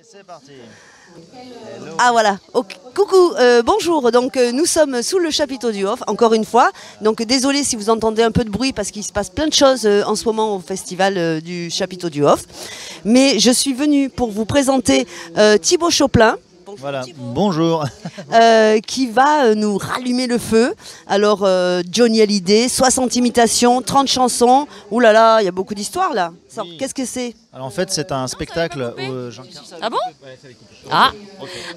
C'est parti. Ah voilà, coucou, bonjour, donc nous sommes sous le chapiteau du Hof, encore une fois, donc désolé si vous entendez un peu de bruit parce qu'il se passe plein de choses en ce moment au festival du chapiteau du Hof, mais je suis venue pour vous présenter Thibaut Choplin. Voilà, bonjour. Qui va nous rallumer le feu. Alors Johnny Hallyday, 60 imitations, 30 chansons, ouh là là, il y a beaucoup d'histoires là. Oui. Qu'est-ce que c'est? Alors en fait c'est un spectacle où Ah bon? Ah.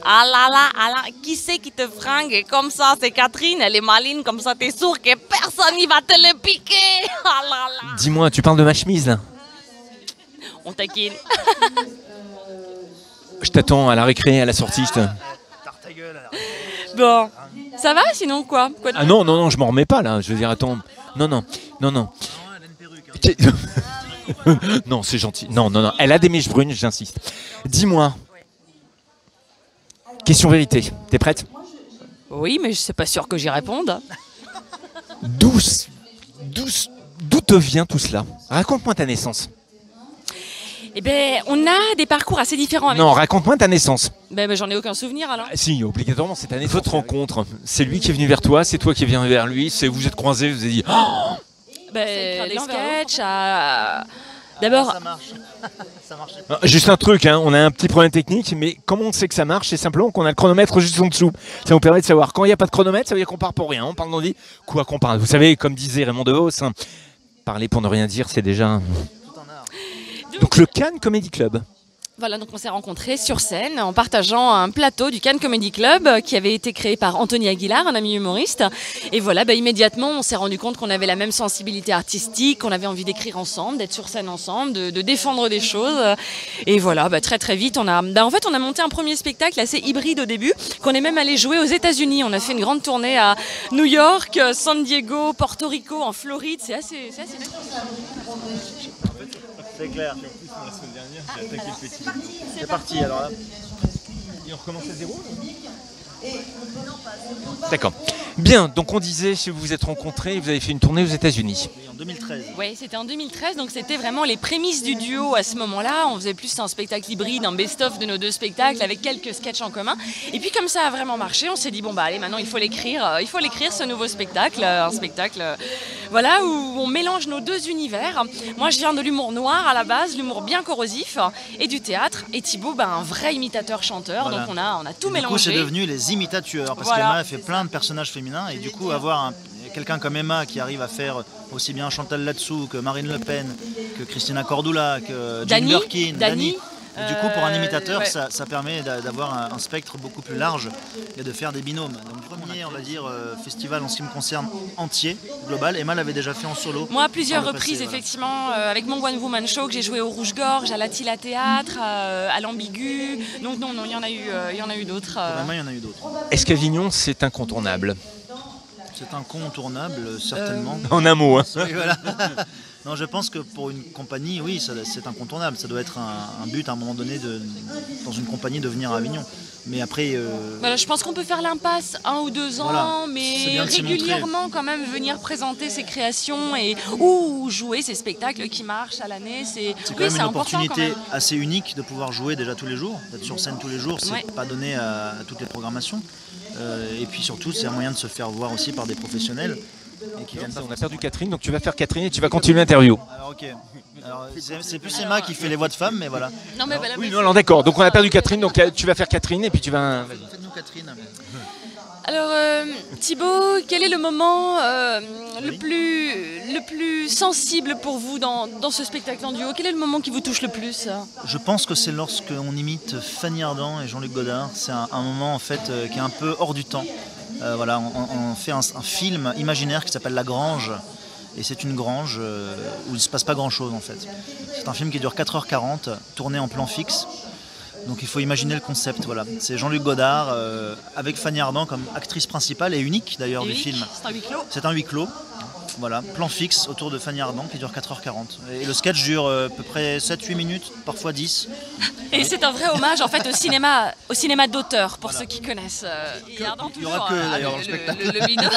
Ah là là, ah là, qui c'est qui te fringue comme ça? C'est Catherine, elle est maline comme ça, t'es sûr que personne n'y va te le piquer. Ah là là. Dis-moi, tu parles de ma chemise là? On taquine. Je t'attends à la récré, à la sortie. Bon, ça va sinon quoi? Ah non, non, non, je m'en remets pas là. Je veux dire, attends. Non, non, non, non. Non, c'est gentil. Non, non, non. Elle a des mèches brunes, j'insiste. Dis-moi. Question vérité. T'es prête? Oui, mais je suis pas sûre que j'y réponde. D'où te vient tout cela? Raconte-moi ta naissance. Eh ben, on a des parcours assez différents. Avec... Non, raconte-moi ta naissance. Ben, j'en ai aucun souvenir alors. Ah, si, obligatoirement, c'est ta naissance. Votre rencontre, c'est lui qui est venu vers toi, c'est toi qui es venu vers lui, c'est vous êtes croisés, vous avez dit. Oh ben, les sketchs, d'abord. Ça marche. Ça marche. Juste un truc, hein, on a un petit problème technique, mais comment on sait que ça marche? C'est simplement qu'on a le chronomètre juste en dessous. Ça nous permet de savoir. Quand il n'y a pas de chronomètre, ça veut dire qu'on part pour rien. On parle d'on dit quoi qu'on parle. Vous savez, comme disait Raymond DeVos, hein, parler pour ne rien dire, c'est déjà. Donc le Cannes Comedy Club. Voilà, donc on s'est rencontrés sur scène en partageant un plateau du Cannes Comedy Club qui avait été créé par Anthony Aguilar, un ami humoriste. Et voilà, immédiatement, on s'est rendu compte qu'on avait la même sensibilité artistique, qu'on avait envie d'écrire ensemble, d'être sur scène ensemble, de défendre des choses. Et voilà, très très vite, on a monté un premier spectacle assez hybride au début, qu'on est même allé jouer aux États-Unis. On a fait une grande tournée à New York, San Diego, Porto Rico, en Floride. C'est assez C'est clair. C'est parti alors là. Et on recommence à zéro? D'accord. Bien, donc on disait, si vous vous êtes rencontrés, vous avez fait une tournée aux États-Unis. Oui, en 2013. Oui, c'était en 2013, donc c'était vraiment les prémices du duo à ce moment-là. On faisait plus un spectacle hybride, un best-of de nos deux spectacles avec quelques sketchs en commun. Et puis comme ça a vraiment marché, on s'est dit bon allez, maintenant il faut l'écrire ce nouveau spectacle, un spectacle voilà où on mélange nos deux univers. Moi je viens de l'humour noir à la base, l'humour bien corrosif et du théâtre. Et Thibaut, un vrai imitateur-chanteur, Voilà. donc on a tout Du mélangé. coup c'est devenu les imitateurs parce Voilà. qu'Emma fait plein de personnages féminins et du coup avoir quelqu'un comme Emma qui arrive à faire aussi bien Chantal Latsou que Marine Le Pen, que Christina Cordula, que Jane Birkin, Dany. Et du coup, pour un imitateur, ouais. ça permet d'avoir un spectre beaucoup plus large et de faire des binômes. Donc, premier, on va dire, festival en ce qui me concerne entier, global. Emma l'avait déjà fait en solo. Moi, à plusieurs par le reprises, passé, voilà. effectivement, avec mon One Woman Show que j'ai joué au Rouge-Gorge, à l'Attila Théâtre, à l'Ambigu. Donc non, il y en a eu d'autres. Pour Emma, il y en a eu d'autres. Est-ce qu'Avignon, c'est incontournable? C'est incontournable, certainement. En un mot, hein. Oui, voilà. Non, je pense que pour une compagnie, oui, c'est incontournable. Ça doit être un but à un moment donné dans une compagnie de venir à Avignon. Mais après. Voilà, je pense qu'on peut faire l'impasse 1 ou 2 ans, Voilà. C'est mais bien de s'y régulièrement quand même venir présenter ses créations ou jouer ses spectacles qui marchent à l'année. C'est quand même une opportunité assez unique de pouvoir jouer déjà tous les jours, d'être sur scène tous les jours. C'est Ouais. pas donné à toutes les programmations. Et puis surtout, c'est un moyen de se faire voir aussi par des professionnels. Et qui viennent pas On a perdu Catherine, donc tu vas faire Catherine et tu vas continuer l'interview. Alors ok. Alors, c'est plus Emma qui fait les voix de femme, mais voilà. Non, mais voilà, Oui, non, non, d'accord. Donc on a perdu Catherine, donc tu vas faire Catherine et puis tu vas. Faites-nous Catherine. Alors Thibaut, quel est le moment le plus sensible pour vous dans ce spectacle en duo? Quel est le moment qui vous touche le plus? Je pense que c'est lorsqu'on imite Fanny Ardant et Jean-Luc Godard. C'est un moment en fait qui est un peu hors du temps. Voilà, on fait un film imaginaire qui s'appelle La Grange. Et c'est une grange où il ne se passe pas grand chose en fait. C'est un film qui dure 4h40, tourné en plan fixe. Donc il faut imaginer le concept. Voilà. C'est Jean-Luc Godard avec Fanny Ardant comme actrice principale et unique d'ailleurs du film. C'est un huis clos. C'est un huis clos. Voilà, plan fixe autour de Fanny Ardant qui dure 4h40. Et le sketch dure à peu près 7-8 minutes, parfois 10. Et c'est un vrai hommage en fait au cinéma d'auteur pour ceux qui connaissent. Et Ardant Il y aura toujours, que d'ailleurs le spectacle. le binôme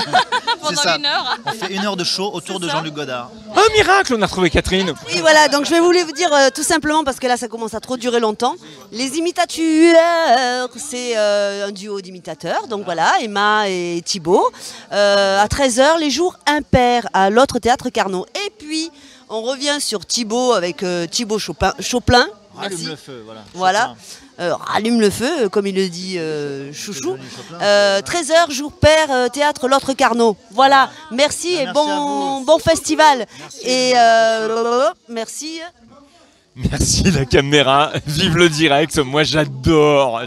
pendant ça. 1 heure. On fait 1 heure de show autour de ça. Jean-Luc Godard. Un miracle, on a retrouvé Catherine. Et voilà, donc je vais vous le dire tout simplement parce que là ça commence à trop durer longtemps. Les imitateurs, c'est un duo d'imitateurs, donc voilà, Emma et Thibaut. À 13h, les jours impairs à l'autre théâtre Carnot. Et puis, on revient sur Thibaut avec Thibaut Choplin. Rallume le feu, voilà. Voilà. Rallume le feu, comme il le dit Chouchou. 13h, jour pair, théâtre L'autre Carnot. Voilà, merci et Merci à vous. bon festival. Merci. Et merci. Merci la caméra, vive le direct, moi j'adore.